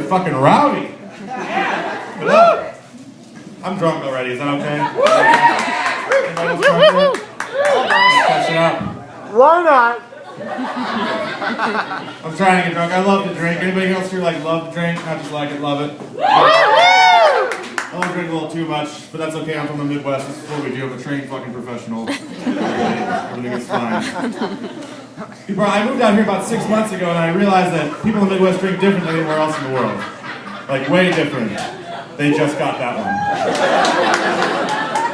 fucking rowdy. But, I'm drunk already, is that okay? Anybody else drunk yet? Catch it up. Why not? I'm trying to get drunk. I love to drink. Anybody else here like love to drink? Not just like it, love it. I don't drink a little too much, but that's okay. I'm from the Midwest. This is what we do. I'm a trained fucking professional. Everything is fine. I moved out here about 6 months ago, and I realized that people in the Midwest drink differently than anywhere else in the world. Like, way different. They just got that one.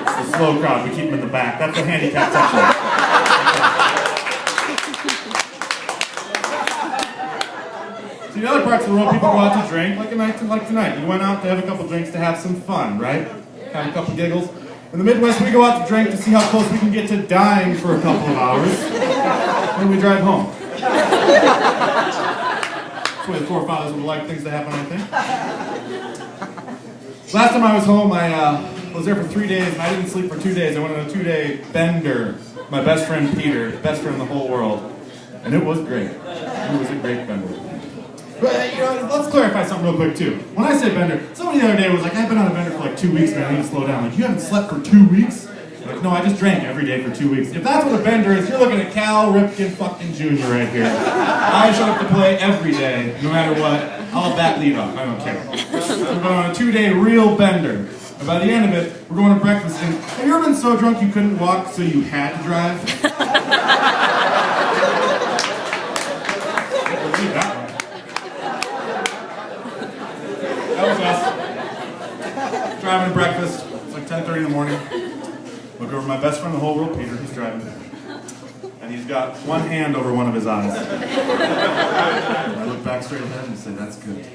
It's the slow crowd. We keep them in the back. That's the handicap section. See, in other parts of the world, people go out to drink like a night like tonight. You went out to have a couple drinks to have some fun, right? Have a couple giggles. In the Midwest, we go out to drink to see how close we can get to dying for a couple of hours. Then we drive home. That's the way the forefathers would like things to happen, I think. Last time I was home, I was there for 3 days, and I didn't sleep for 2 days. I went on a 2-day bender. My best friend Peter, best friend in the whole world. And it was great. It was a great bender. But, you know, let's clarify something real quick, too. When I say bender, somebody the other day was like, I've been on a bender for like 2 weeks, man, I need to slow down. Like, you haven't slept for 2 weeks? I'm like, no, I just drank every day for 2 weeks. If that's what a bender is, you're looking at Cal Ripken fucking Jr. right here. I show up to play every day, no matter what. I'll bat lead off, I don't care. We're going on a 2-day real bender. And by the end of it, we're going to breakfast. And have you ever been so drunk you couldn't walk, so you had to drive? That was us. Driving to breakfast. It's like 10:30 in the morning. Look over my best friend in the whole world, Peter. He's driving. And he's got one hand over one of his eyes. And I look back straight ahead and say, that's good.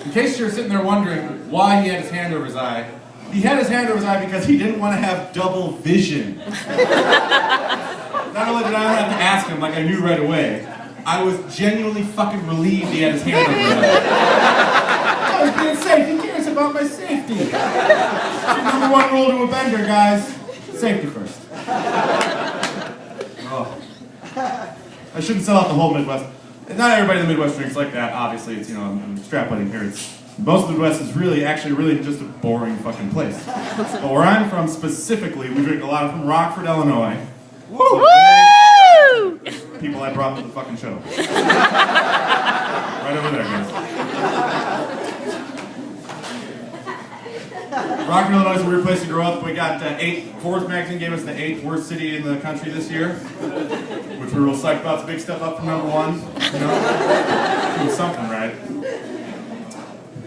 In case you're sitting there wondering why he had his hand over his eye, he had his hand over his eye because he didn't want to have double vision. Not only did I not have to ask him like I knew right away, I was genuinely fucking relieved he had his hand over his eye. I was being safe. He cares about my safety. Number one rule to a bender, guys. Safety first. Oh. I shouldn't sell out the whole Midwest. Not everybody in the Midwest drinks like that, obviously. It's, you know, I'm extrapolating here. Most of the Midwest is really just a boring fucking place. But where I'm from specifically, we drink a lot from Rockford, Illinois. Woo! People I brought to the fucking show. Right over there, guys. Rockford, Illinois is a weird place to grow up. We got Forbes magazine gave us the 8th worst city in the country this year, which we're real psyched about. It's a big step up from #1. You know, doing something right.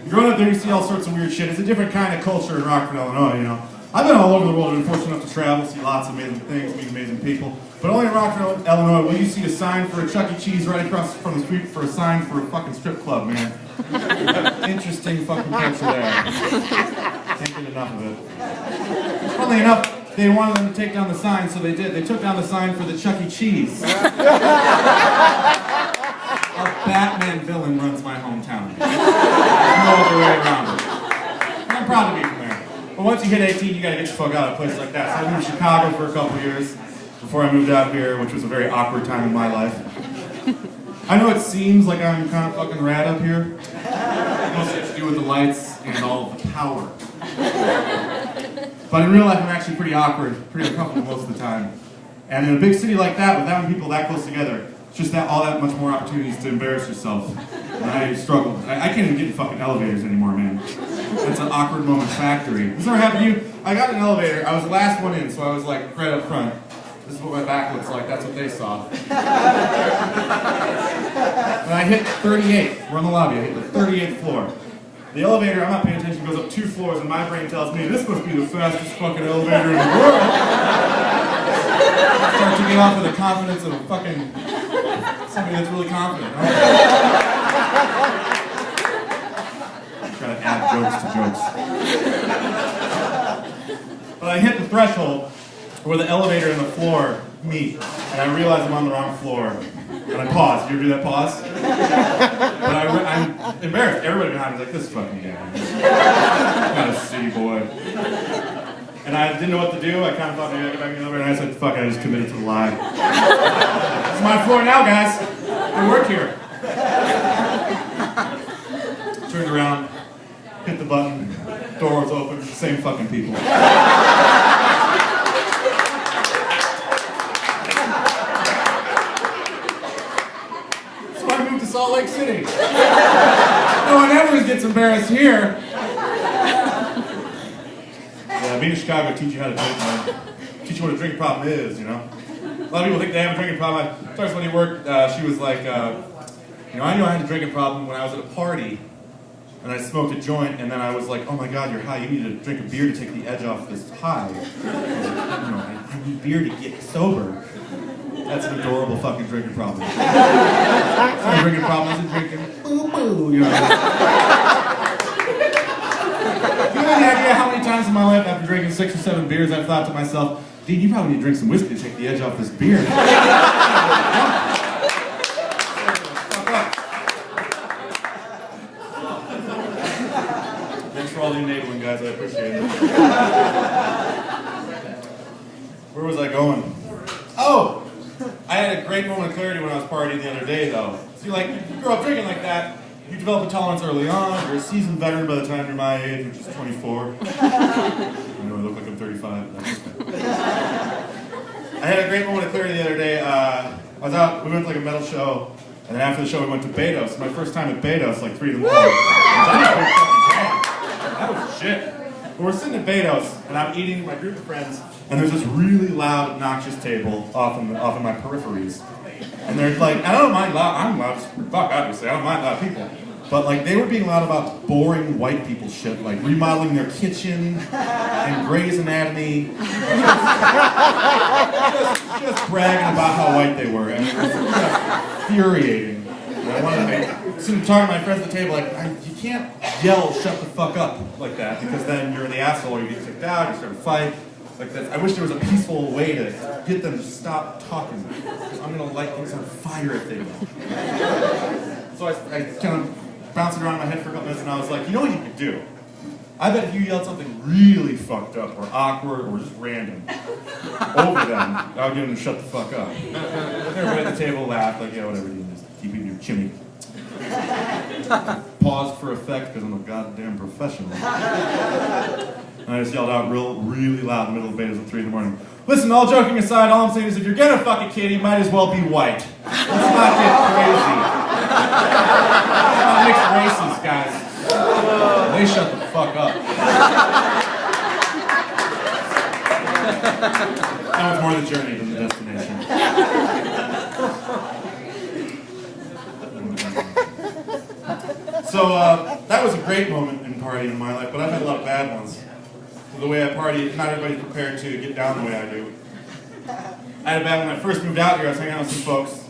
Growing up there, you see all sorts of weird shit. It's a different kind of culture in Rockford, Illinois. You know, I've been all over the world. I've been fortunate enough to travel, see lots of amazing things, meet amazing people. But only in Rockford, Illinois, will you see a sign for a Chuck E. Cheese right across from the street for a sign for a fucking strip club, man. Interesting fucking culture there. Can't get enough of it. Funnily enough, they wanted them to take down the sign, so they did. They took down the sign for the Chuck E. Cheese. A Batman villain runs my hometown. There's no other way around it. And I'm proud to be from there. But once you hit 18, you gotta get the fuck out of places like that. So I moved to Chicago for a couple years before I moved out here, which was a very awkward time in my life. I know it seems like I'm kind of fucking rad up here. Mostly to do with the lights and all of the power. But in real life, I'm actually pretty awkward, pretty uncomfortable most of the time. And in a big city like that, with that many people that close together, it's just all that much more opportunities to embarrass yourself. And I struggle. I can't even get in fucking elevators anymore, man. That's an awkward moment factory. This never happened to you? I got in an elevator. I was the last one in, so I was like right up front. This is what my back looks like. That's what they saw. And I hit 38. We're on the lobby. I hit the 38th floor. The elevator, I'm not paying attention, goes up 2 floors, and my brain tells me, this must be the fastest fucking elevator in the world. I start to get off with the confidence of a fucking somebody that's really confident. Right? Try to add jokes to jokes. But I hit the threshold where the elevator and the floor meet, and I realize I'm on the wrong floor. And I pause. You ever do that pause? But I'm embarrassed. Everybody behind me is like, this fucking guy. Not a city boy. And I didn't know what to do. I kind of thought maybe I'd get back in the elevator, and I said, fuck, I just committed to the lie. It's my floor now, guys. I work here. around, hit the button, door was open, same fucking people. So I moved to Salt Lake City. No one ever gets embarrassed here. Yeah, being in Chicago teach you how to drink, man. Teach you what a drinking problem is, you know? A lot of people think they have a drinking problem. I talked to somebody at work, she was like, you know, I knew I had a drinking problem when I was at a party, and I smoked a joint, and then I was like, oh my god, you're high, you need to drink a beer to take the edge off this high. I was like, you know, I need beer to get sober. That's an adorable fucking drinking problem. It's not a drinking problem, it's a drinking boo-boo, you know? Do you have any idea how many times in my life after drinking 6 or 7 beers I've thought to myself, Dean, you probably need to drink some whiskey to take the edge off this beer. Thanks for all the enabling, guys. I appreciate it. Where was I going? Oh! I had a great moment of clarity when I was partying the other day, though. See, like, you grow up drinking like that, you develop a tolerance early on, you're a seasoned veteran by the time you're my age, which is 24. I know I look like I'm 35. I had a great moment of clarity the other day. I was out, we went to like a metal show, and then after the show we went to Beto's. My first time at Beto's, like 3 in the morning. That was shit. But we're sitting at Beto's, and I'm eating with my group of friends, and there's this really loud, obnoxious table off in my peripheries. And they're like, I don't mind loud, I'm loud as fuck, obviously, I don't mind loud people. But like, they were being loud about boring white people shit, like remodeling their kitchen, and Grey's Anatomy. Just bragging about how white they were, and it was just infuriating. And I wanted to sit and talk to my friends at the table, like, you can't yell, shut the fuck up, like that, because then you're the asshole, or you get kicked out, you start a fight. Like that. I wish there was a peaceful way to get them to stop talking, because I'm gonna light things on fire if they don't. So I kind of bounced it around in my head for a couple minutes, and I was like, you know what you could do? I bet if you yelled something really fucked up, or awkward, or just random, over them, I would get them to shut the fuck up. Everybody at the table laughed, like, yeah, whatever, you just keep eating your chimney. Paused for effect, because I'm a goddamn professional. And I just yelled out really loud in the middle of Beta's at 3 in the morning. Listen, all joking aside, all I'm saying is if you're gonna fuck a kid, you might as well be white. Let's not get crazy. Let's not mix races, guys. They shut the fuck up. Now it's more the journey than the destination. So that was a great moment in partying in my life, but I've had a lot of bad ones. The way I party, not everybody's prepared to get down the way I do. I had a bad when I first moved out here. I was hanging out with some folks,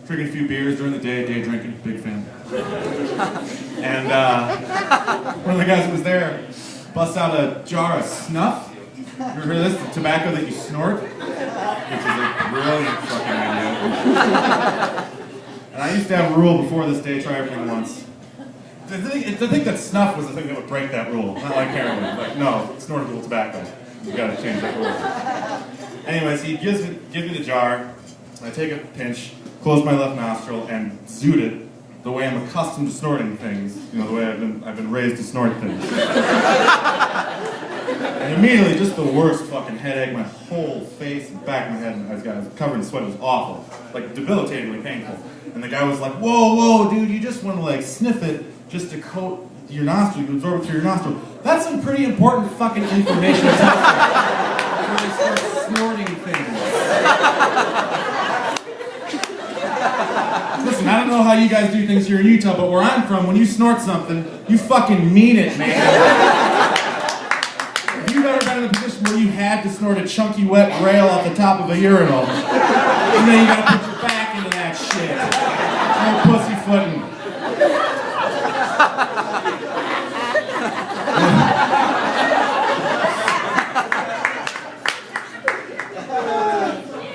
drinking a few beers during the day drinking, big fan. And one of the guys that was there busts out a jar of snuff. You ever heard of this? The tobacco that you snort? Which is a brilliant fucking idea. And I used to have a rule before this day, try everything once. I think that snuff was the thing that would break that rule, not like heroin. Like, no, snortable tobacco. You gotta change that rule. Anyways, he gives me the jar, and I take a pinch, close my left nostril, and zoot it the way I'm accustomed to snorting things. You know, the way I've been raised to snort things. And immediately, just the worst fucking headache, my whole face and back of my head, I was covered in sweat. It was awful, like debilitatingly painful. And the guy was like, whoa, dude, you just want to like sniff it just to coat your nostril, you absorb it through your nostril. That's some pretty important fucking information to tell them before they start snorting things. Listen, I don't know how you guys do things here in Utah, but where I'm from, when you snort something, you fucking mean it, man. If you've ever been in a position where you had to snort a chunky wet rail off the top of a urinal, and then you gotta put your back into that shit. No pussyfooting.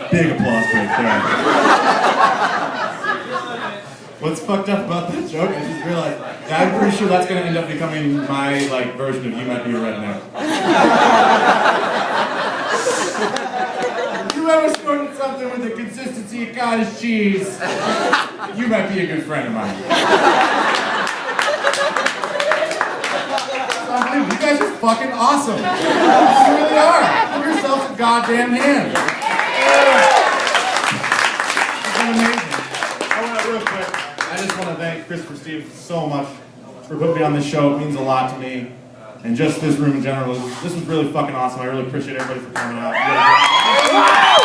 Big applause break there. What's fucked up about that joke? I just realized I'm pretty sure that's going to end up becoming my like version of "You Might Be a Redneck." You ever snorted something with the consistency of cottage cheese? You might be a good friend of mine. Dude, you guys are fucking awesome. You really are. Give yourselves a goddamn hand. It's been amazing. Real quick, I just want to thank Christopher Stevens so much for putting me on this show. It means a lot to me. And just this room in general. This was really fucking awesome. I really appreciate everybody for coming out.